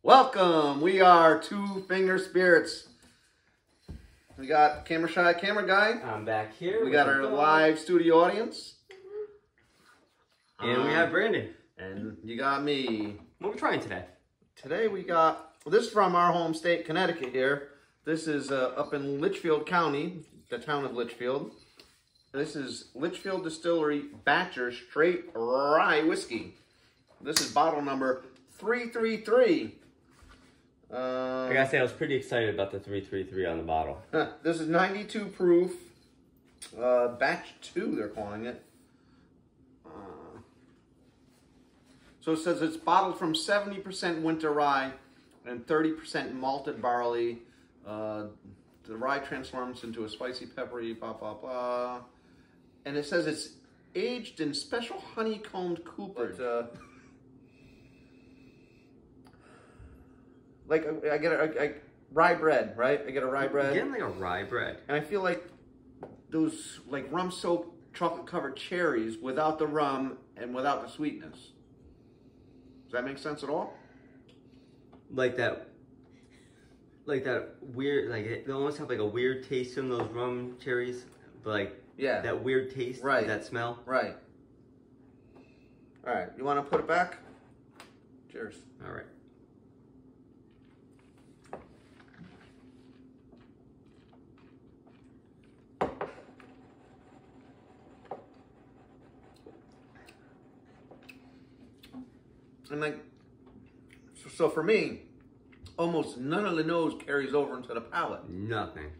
Welcome. We are Two Finger Spirits. We got Camera Shy Camera Guy. I'm back here. We got our live studio audience. And we have Brandon. And you got me. What are we trying today? Today we got, this is from our home state, Connecticut here. This is up in Litchfield County, the town of Litchfield. This is Litchfield Distillery Batcher Straight Rye Whiskey. This is bottle number 333. I gotta say, I was pretty excited about the 333 on the bottle. This is 92 proof, batch 2 they're calling it. So it says it's bottled from 70% winter rye and 30% malted barley. The rye transforms into a spicy, peppery, blah, blah, blah. And it says it's aged in special honeycombed cooperage. Like, I get a rye bread, right? I get a rye bread. You're getting like a rye bread. And I feel like those, like, rum-soaked, chocolate-covered cherries without the rum and without the sweetness. Does that make sense at all? Like that weird, like, they almost have like a weird taste from those rum cherries. But like, yeah, that weird taste, right? That smell. Right. All right, you want to put it back? Cheers. All right. And like, so for me, almost none of the nose carries over into the palate. Nothing.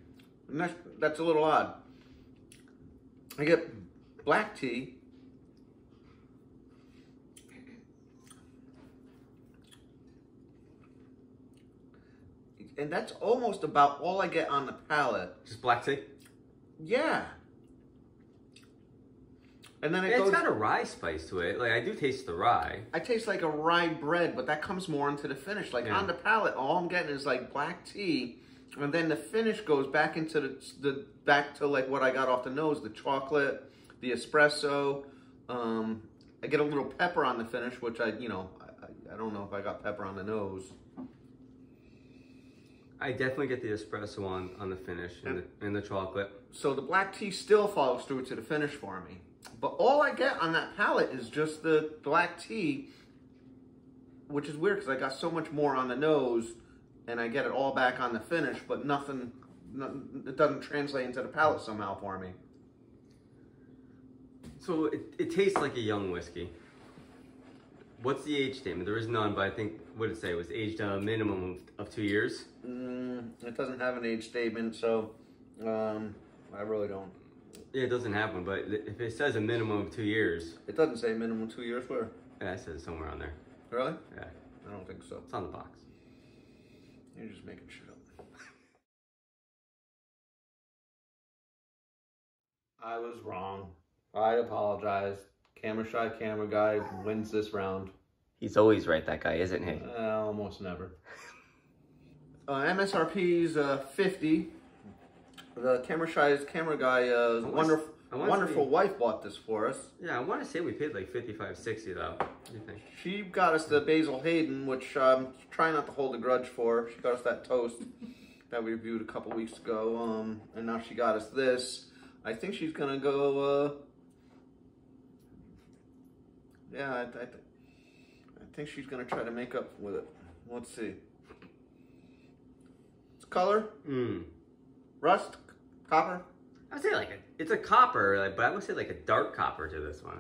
And that's a little odd. I get black tea. And that's almost about all I get on the palate. Just black tea? Yeah. And then it's got a rye spice to it. Like, I do taste the rye. I taste like a rye bread, but that comes more into the finish. Like, on the palate, all I'm getting is like black tea, and then the finish goes back into back to like what I got off the nose, the chocolate, the espresso. I get a little pepper on the finish, which I don't know if I got pepper on the nose. I definitely get the espresso on the finish and the chocolate. So the black tea still follows through to the finish for me. But all I get on that palate is just the black tea, which is weird because I got so much more on the nose and I get it all back on the finish, but nothing, it doesn't translate into the palate somehow for me. So it tastes like a young whiskey. What's the age statement? There is none, but I think, what did it say? It was aged a minimum of 2 years? It doesn't have an age statement, so I really don't. Yeah, it doesn't have one, but if it says a minimum of 2 years. It doesn't say minimum 2 years, where? Yeah, it says somewhere on there. Really? Yeah. I don't think so. It's on the box. You're just making shit up. I was wrong. I apologize. Camera Shy Camera Guy wins this round. He's always right, that guy, isn't he? Almost never. MSRP is $50. The Camera Shy's Camera Guy's wonderful wife bought this for us. Yeah, I want to say we paid like $55, $60 though. What do you think? She got us the Basil Hayden, which I'm trying not to hold a grudge for. She got us that toast that we reviewed a couple weeks ago, and now she got us this. I think she's gonna go. Yeah, I think she's gonna try to make up with it. Let's see. It's color. Rust. Copper? I would say it's a copper, but I would say like a dark copper to this one.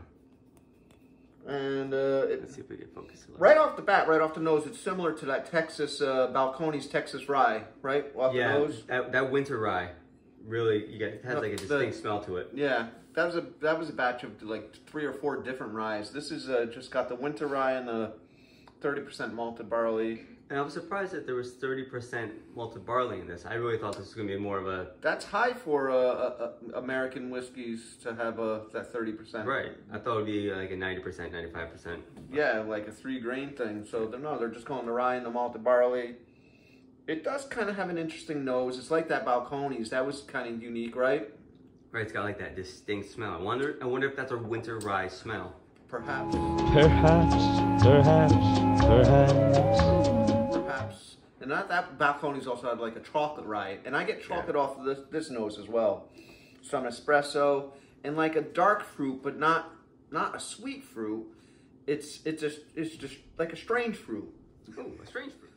And let's see if we can focus a little. Right off the bat, right off the nose, it's similar to that Texas, Balcones Texas rye, right? Off the nose. That winter rye, really, it has like a distinct smell to it. Yeah, that was a batch of like 3 or 4 different ryes. This is just got the winter rye and the 30% malted barley. And I was surprised that there was 30% malted barley in this. I really thought this was going to be more of a... That's high for American whiskeys to have that 30%. Right. I thought it would be like a 90%, 95%. Yeah, like a 3-grain thing. So they're just going the rye and the malted barley. It does kind of have an interesting nose. It's like that Balcones. That was kind of unique, right? Right, it's got like that distinct smell. I wonder if that's a winter rye smell. Perhaps. Perhaps. wraps. And that Balcones also had like a chocolate rye. And I get chocolate off of this nose as well. Some espresso and like a dark fruit, but not a sweet fruit. It's just like a strange fruit. Oh, a strange fruit.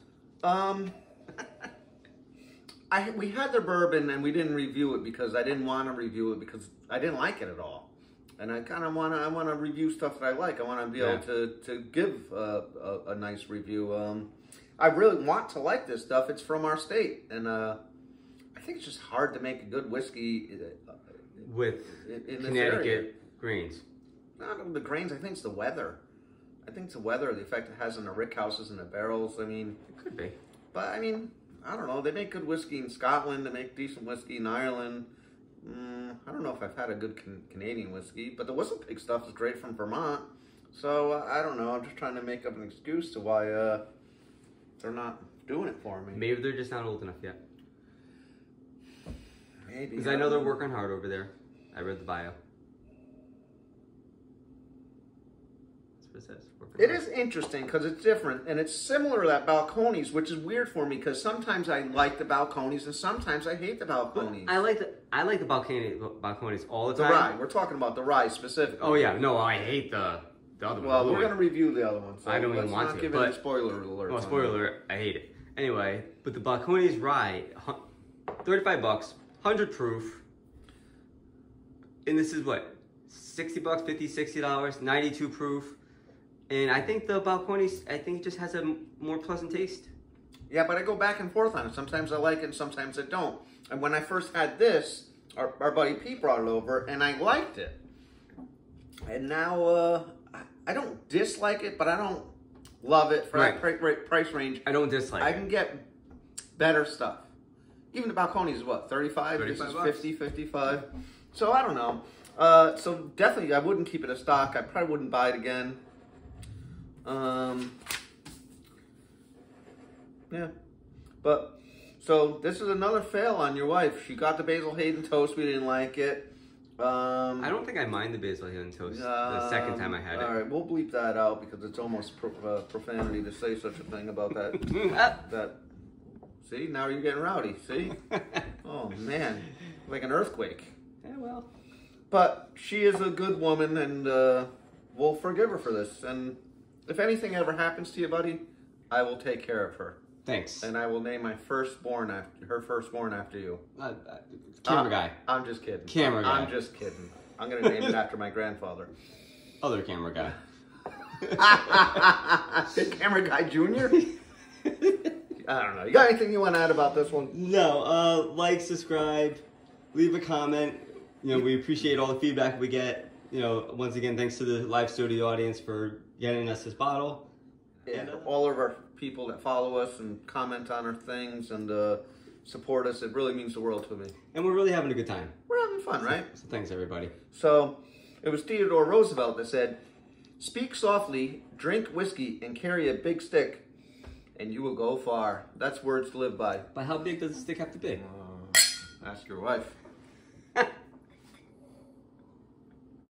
We had the bourbon and we didn't review it because I didn't want to review it because I didn't like it at all. And I kind of want to review stuff that I like. I want to be able to give a nice review. I really want to like this stuff. It's from our state, and I think it's just hard to make a good whiskey with in Connecticut grains. Not the grains. I think it's the weather. I think it's the weather, the effect it has on the rick houses and the barrels. I mean, it could be. But I mean, I don't know. They make good whiskey in Scotland. They make decent whiskey in Ireland. I don't know if I've had a good Canadian whiskey, but the Whistle Pig stuff is great from Vermont. So I don't know. I'm just trying to make up an excuse to why they're not doing it for me. Maybe they're just not old enough yet. Maybe. Because I know they're working hard over there. I read the bio. That's what it says. It is interesting because it's different, and it's similar to that Balcones, which is weird for me because sometimes I like the Balcones and sometimes I hate the Balcones. I like the Balcones all the time. The rye. We're talking about the rye specifically. Oh yeah, no, I hate the other one. Well, we're going to review the other one. So I don't even want to. Let's not give it a spoiler alert. Well, spoiler alert, I hate it. Anyway, but the Balcones rye, $35, 100 proof, and this is what, $60, $50, $60, 92 proof. And I think the Balcones, I think it just has a more pleasant taste. Yeah, but I go back and forth on it. Sometimes I like it and sometimes I don't. And when I first had this, our buddy Pete brought it over and I liked it. And now I don't dislike it, but I don't love it for that price range. I don't dislike it. I can get better stuff. Even the Balcones is what, 35? This is 50, 55. So I don't know. So definitely I wouldn't keep it a stock. I probably wouldn't buy it again. Yeah, but so this is another fail on your wife. She got the Basil Hayden toast. We didn't like it. I don't think I mind the Basil Hayden toast the second time I had it. All right, we'll bleep that out because it's almost profanity to say such a thing about that. That. See, now you're getting rowdy. See? Oh man, like an earthquake. Yeah, well. But she is a good woman, and we'll forgive her for this. And if anything ever happens to you, buddy, I will take care of her. Thanks. And I will name her firstborn after you. Camera guy. I'm just kidding. Camera guy. I'm just kidding. I'm going to name it after my grandfather. Other camera guy. Camera guy junior? I don't know. You got anything you want to add about this one? No. Like, subscribe, leave a comment. You know, we appreciate all the feedback we get. You know, once again, thanks to the live studio audience for getting us this bottle. Yeah, and all of our people that follow us and comment on our things and support us, it really means the world to me. And we're really having a good time. We're having fun, right? So thanks, everybody. So, it was Theodore Roosevelt that said, "Speak softly, drink whiskey, and carry a big stick, and you will go far." That's words to live by. But how big does the stick have to be? Ask your wife.